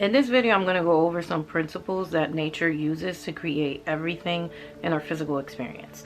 In this video, I'm going to go over some principles that nature uses to create everything in our physical experience.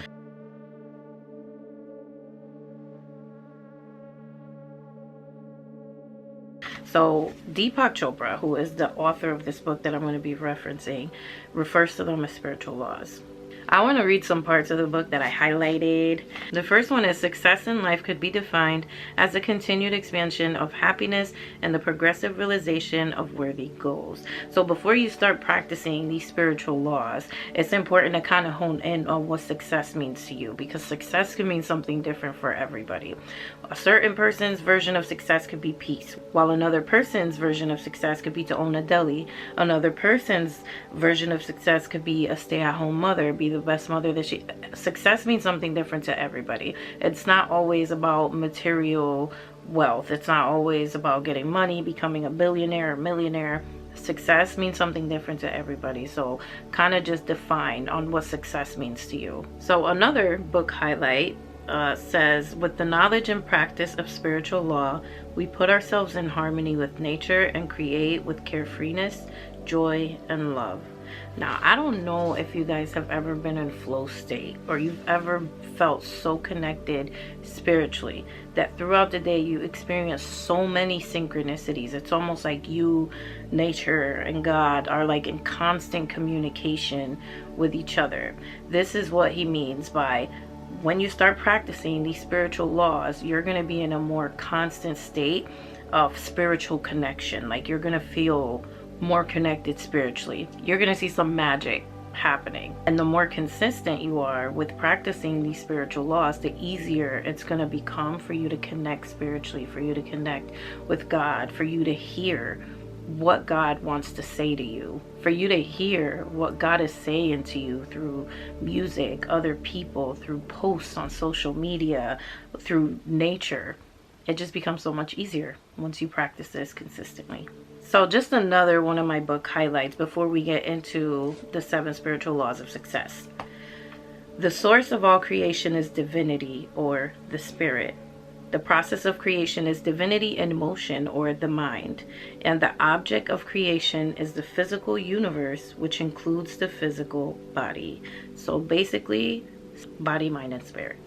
So Deepak Chopra, who is the author of this book that I'm going to be referencing, refers to them as spiritual laws. I want to read some parts of the book that I highlighted. The first one is: success in life could be defined as the continued expansion of happiness and the progressive realization of worthy goals. So before you start practicing these spiritual laws, it's important to kind of hone in on what success means to you, because success can mean something different for everybody. A certain person's version of success could be peace, while another person's version of success could be to own a deli. Another person's version of success could be a stay-at-home mother, be the best mother that she. Success means something different to everybody. It's not always about material wealth. It's not always about getting money, becoming a billionaire or millionaire. Success means something different to everybody. So kind of just define on what success means to you. So another book highlight says: with the knowledge and practice of spiritual law, we put ourselves in harmony with nature and create with carefreeness, joy, and love. Now, I don't know if you guys have ever been in flow state, or you've ever felt so connected spiritually that throughout the day you experience so many synchronicities. It's almost like you, nature, and God are like in constant communication with each other. This is what he means by, when you start practicing these spiritual laws, you're going to be in a more constant state of spiritual connection. Like, you're going to feel more connected spiritually. You're going to see some magic happening. And the more consistent you are with practicing these spiritual laws, the easier it's going to become for you to connect spiritually, for you to connect with God, for you to hear what God wants to say to you, for you to hear what God is saying to you through music, other people, through posts on social media, through nature. It just becomes so much easier once you practice this consistently. So just another one of my book highlights before we get into the 7 spiritual laws of success. The source of all creation is divinity, or the spirit. The process of creation is divinity in motion, or the mind. And the object of creation is the physical universe, which includes the physical body. So basically, body, mind, and spirit.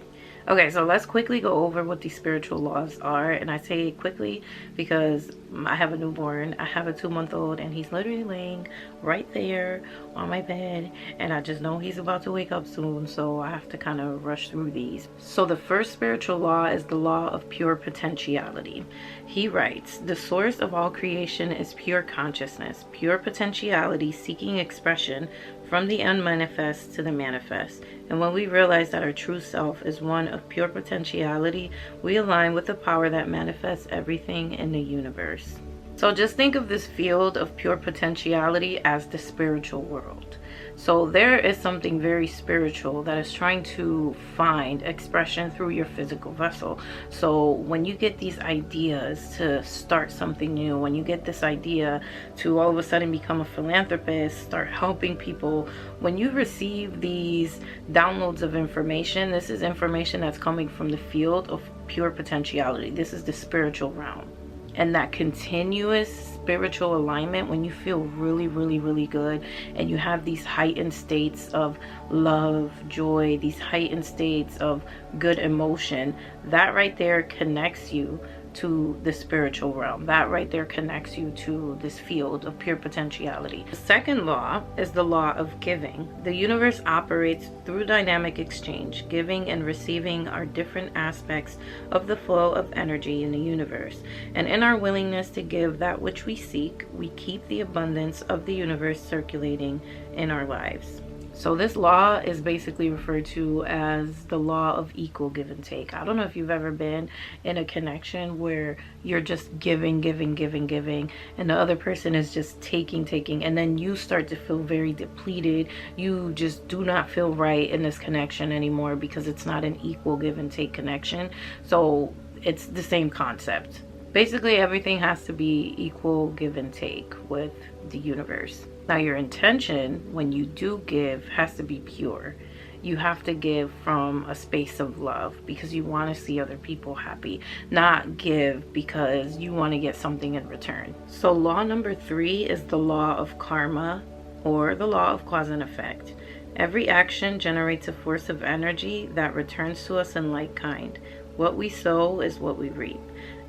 Okay, so let's quickly go over what these spiritual laws are. And I say quickly because I have a newborn. I have a 2-month-old, and he's literally laying right there on my bed. And I just know he's about to wake up soon, so I have to kind of rush through these. So the first spiritual law is the law of pure potentiality. He writes: the source of all creation is pure consciousness, pure potentiality seeking expression from the unmanifest to the manifest. And when we realize that our true self is one of pure potentiality, we align with the power that manifests everything in the universe. So just think of this field of pure potentiality as the spiritual world. So there is something very spiritual that is trying to find expression through your physical vessel. So when you get these ideas to start something new, when you get this idea to all of a sudden become a philanthropist, start helping people, when you receive these downloads of information, this is information that's coming from the field of pure potentiality. This is the spiritual realm. And that continuous spiritual alignment, when you feel really, really, really good, and you have these heightened states of love, joy, these heightened states of good emotion, that right there connects you to the spiritual realm. That right there connects you to this field of pure potentiality. The second law is the law of giving. The universe operates through dynamic exchange. Giving and receiving are different aspects of the flow of energy in the universe. And in our willingness to give that which we seek, we keep the abundance of the universe circulating in our lives. So this law is basically referred to as the law of equal give and take. I don't know if you've ever been in a connection where you're just giving, and the other person is just taking, and then you start to feel very depleted. You just do not feel right in this connection anymore because it's not an equal give and take connection. So it's the same concept. Basically, everything has to be equal give and take with the universe. Now, your intention when you do give has to be pure. you have to give from a space of love because you want to see other people happy, not give because you want to get something in return. So law number 3 is the law of karma, or the law of cause and effect. Every action generates a force of energy that returns to us in like kind. What we sow is what we reap.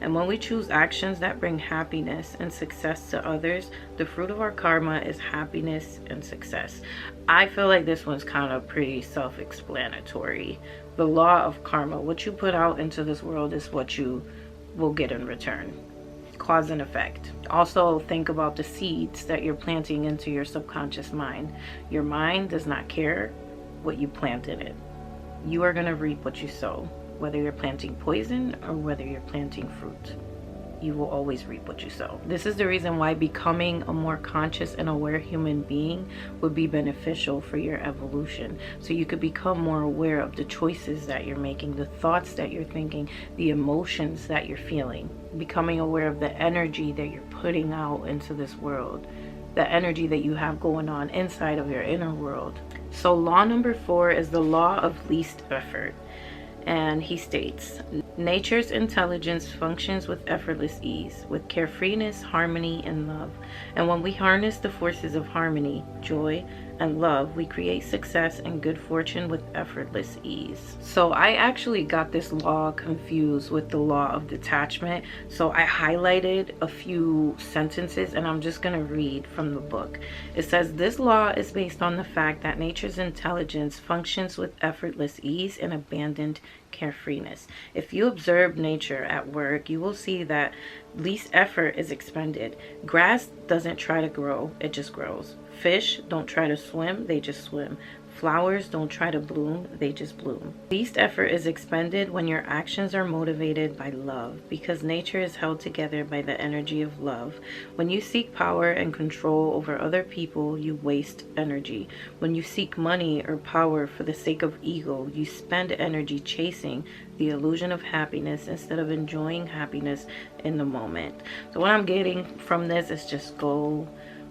And when we choose actions that bring happiness and success to others, the fruit of our karma is happiness and success. I feel like this one's kind of pretty self-explanatory. The law of karma, what you put out into this world is what you will get in return. Cause and effect. Also think about the seeds that you're planting into your subconscious mind. Your mind does not care what you plant in it. You are going to reap what you sow. Whether you're planting poison or whether you're planting fruit, you will always reap what you sow. This is the reason why becoming a more conscious and aware human being would be beneficial for your evolution. So you could become more aware of the choices that you're making, the thoughts that you're thinking, the emotions that you're feeling. Becoming aware of the energy that you're putting out into this world, the energy that you have going on inside of your inner world. So law number 4 is the law of least effort. And he states, nature's intelligence functions with effortless ease, with carefreeness, harmony, and love. And when we harness the forces of harmony, joy, and love, we create success and good fortune with effortless ease. So I actually got this law confused with the law of detachment. So I highlighted a few sentences and I'm just going to read from the book. It says, this law is based on the fact that nature's intelligence functions with effortless ease and abandoned carefreeness. If you observe nature at work, you will see that least effort is expended. Grass doesn't try to grow, it just grows. Fish don't try to swim, they just swim. Flowers don't try to bloom, they just bloom. Least effort is expended when your actions are motivated by love, because nature is held together by the energy of love. When you seek power and control over other people, you waste energy. When you seek money or power for the sake of ego, you spend energy chasing the illusion of happiness instead of enjoying happiness in the moment. So what I'm getting from this is just go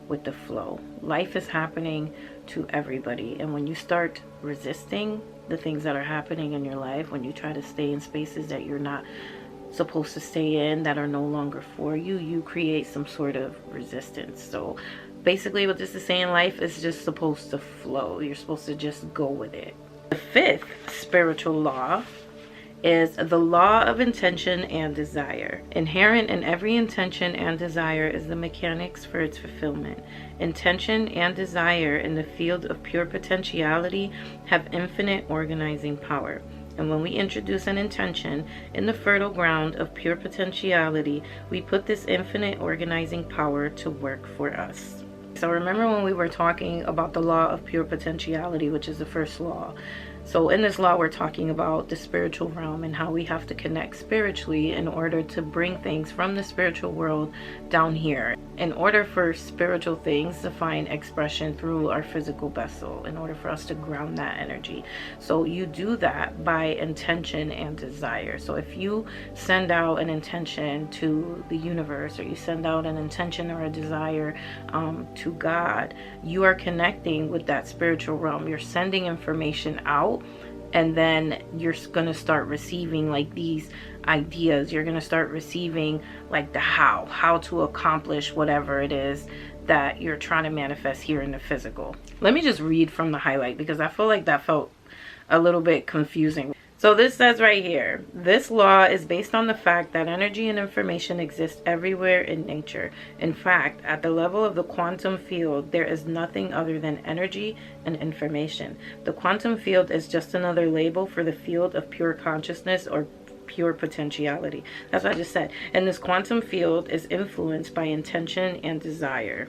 with the flow. Life is happening to everybody, and when you start resisting the things that are happening in your life, when you try to stay in spaces that you're not supposed to stay in, that are no longer for you, you create some sort of resistance. So basically what this is saying, life is just supposed to flow. You're supposed to just go with it. The 5th spiritual law is the law of intention and desire. Inherent in every intention and desire is the mechanics for its fulfillment. Intention and desire in the field of pure potentiality have infinite organizing power. And when we introduce an intention in the fertile ground of pure potentiality, we put this infinite organizing power to work for us. So remember when we were talking about the law of pure potentiality, which is the first law. So in this law, we're talking about the spiritual realm and how we have to connect spiritually in order to bring things from the spiritual world down here. In order for spiritual things to find expression through our physical vessel, in order for us to ground that energy. So you do that by intention and desire. So if you send out an intention to the universe, or you send out an intention or a desire to God, you are connecting with that spiritual realm. You're sending information out, and then you're going to start receiving like these ideas. You're going to start receiving like the how to accomplish whatever it is that you're trying to manifest here in the physical. Let me just read from the highlight because I feel like that felt a little bit confusing. So this says right here, this law is based on the fact that energy and information exist everywhere in nature. In fact, at the level of the quantum field, there is nothing other than energy and information. The quantum field is just another label for the field of pure consciousness or pure potentiality. That's what I just said. And this quantum field is influenced by intention and desire.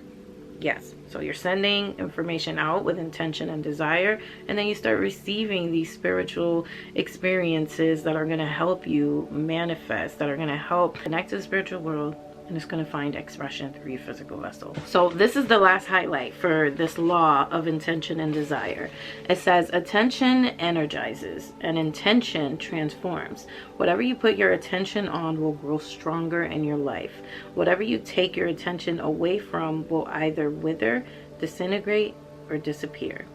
Yes, so you're sending information out with intention and desire, and then you start receiving these spiritual experiences that are going to help you manifest, that are going to help connect to the spiritual world, and it's going to find expression through your physical vessel. So this is the last highlight for this law of intention and desire. It says attention energizes and intention transforms. Whatever you put your attention on will grow stronger in your life. Whatever you take your attention away from will either wither, disintegrate, or disappear.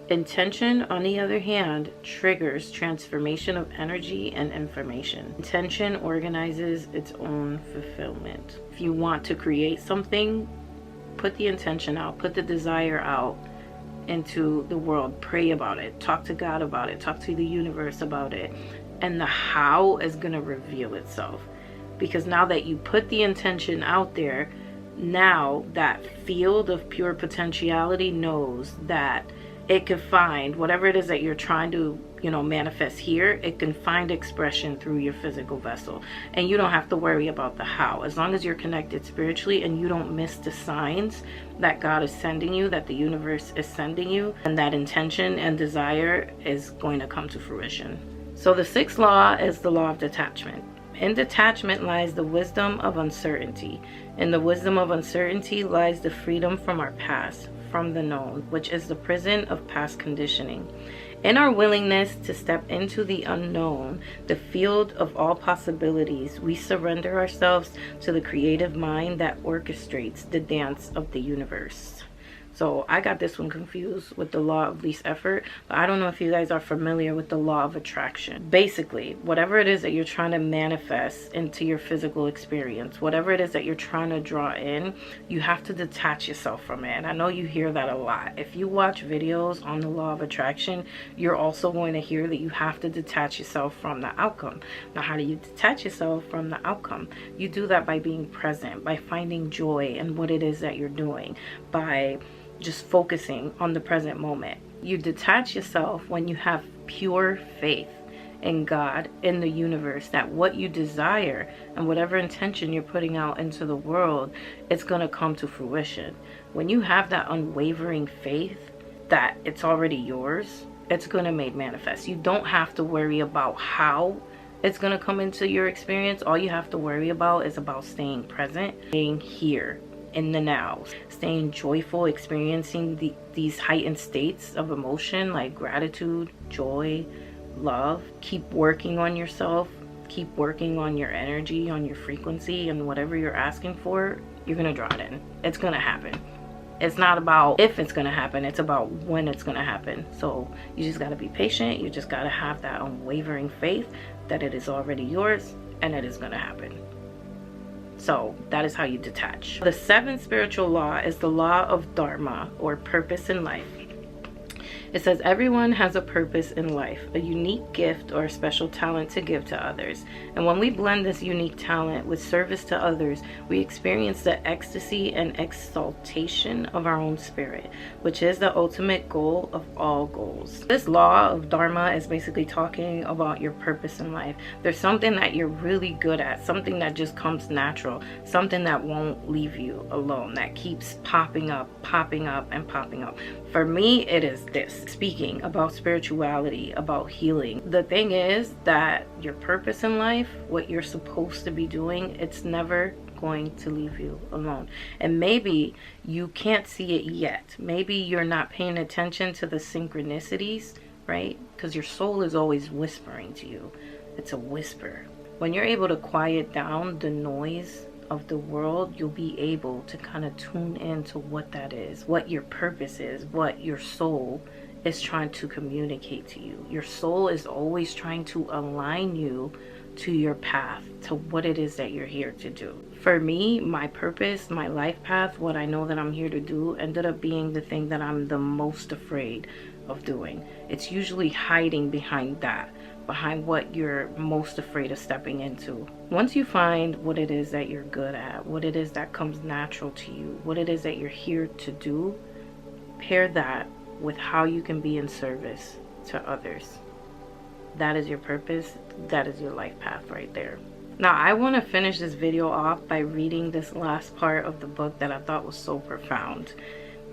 Intention, on the other hand, triggers transformation of energy and information. Intention organizes its own fulfillment. If you want to create something, put the intention out, put the desire out into the world, pray about it, talk to God about it, talk to the universe about it, and the how is going to reveal itself. Because now that you put the intention out there, now that field of pure potentiality knows that it can find whatever it is that you're trying to, manifest here. It can find expression through your physical vessel, and you don't have to worry about the how. As long as you're connected spiritually and you don't miss the signs that God is sending you, that the universe is sending you, and that intention and desire is going to come to fruition. So the sixth law is the law of detachment. In detachment lies the wisdom of uncertainty. In the wisdom of uncertainty lies the freedom from our past, from the known, which is the prison of past conditioning. In our willingness to step into the unknown, the field of all possibilities, we surrender ourselves to the creative mind that orchestrates the dance of the universe. So I got this one confused with the law of least effort, but I don't know if you guys are familiar with the law of attraction. Basically, whatever it is that you're trying to manifest into your physical experience, whatever it is that you're trying to draw in, you have to detach yourself from it. And I know you hear that a lot. If you watch videos on the law of attraction, you're also going to hear that you have to detach yourself from the outcome. Now, how do you detach yourself from the outcome? You do that by being present, by finding joy in what it is that you're doing, by just focusing on the present moment. You detach yourself when you have pure faith in God, in the universe, that what you desire and whatever intention you're putting out into the world, it's going to come to fruition. When you have that unwavering faith that it's already yours, it's going to make manifest. You don't have to worry about how it's going to come into your experience. All you have to worry about is about staying present, staying here in the now, staying joyful, experiencing these heightened states of emotion like gratitude, joy, love. Keep working on yourself, keep working on your energy, on your frequency, and whatever you're asking for, you're gonna draw it in. It's gonna happen. It's not about if it's gonna happen, it's about when it's gonna happen. So you just gotta be patient. You just gotta have that unwavering faith that it is already yours and it is gonna happen. So that is how you detach. The seventh spiritual law is the law of Dharma, or purpose in life. It says everyone has a purpose in life, a unique gift or a special talent to give to others. And when we blend this unique talent with service to others, we experience the ecstasy and exaltation of our own spirit, which is the ultimate goal of all goals. This law of Dharma is basically talking about your purpose in life. There's something that you're really good at, something that just comes natural, something that won't leave you alone, that keeps popping up, and popping up. For me, it is this. Speaking about spirituality, about healing. The thing is that your purpose in life, what you're supposed to be doing, it's never going to leave you alone. And maybe you can't see it yet. Maybe you're not paying attention to the synchronicities, right? Because your soul is always whispering to you. It's a whisper. When you're able to quiet down the noise of the world, you'll be able to kind of tune into what that is, what your purpose is, what your soul is trying to communicate to you. Your soul is always trying to align you to your path, to what it is that you're here to do. For me, my purpose, my life path, what I know that I'm here to do, ended up being the thing that I'm the most afraid of doing. It's usually hiding behind that, behind what you're most afraid of stepping into. Once you find what it is that you're good at, what it is that comes natural to you, what it is that you're here to do, pair that with how you can be in service to others. That is your purpose. That is your life path right there. Now, I want to finish this video off by reading this last part of the book that I thought was so profound.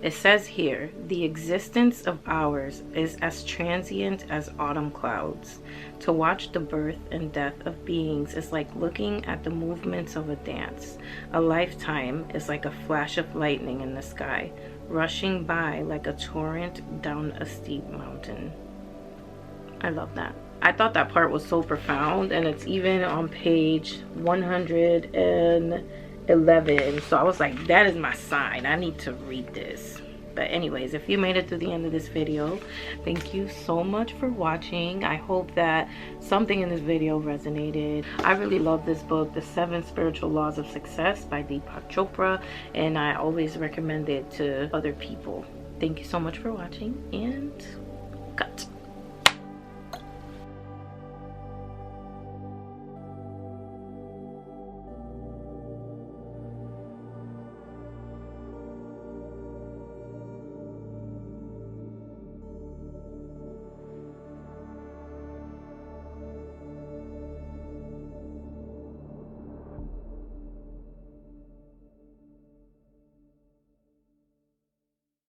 It says here, the existence of ours is as transient as autumn clouds. To watch the birth and death of beings is like looking at the movements of a dance. A lifetime is like a flash of lightning in the sky, rushing by like a torrent down a steep mountain. I love that. I thought that part was so profound, and it's even on page 111. So I was like, that is my sign. I need to read this. But anyways, if you made it to the end of this video, thank you so much for watching. I hope that something in this video resonated. I really love this book, The 7 Spiritual Laws of Success by Deepak Chopra, and I always recommend it to other people. Thank you so much for watching, and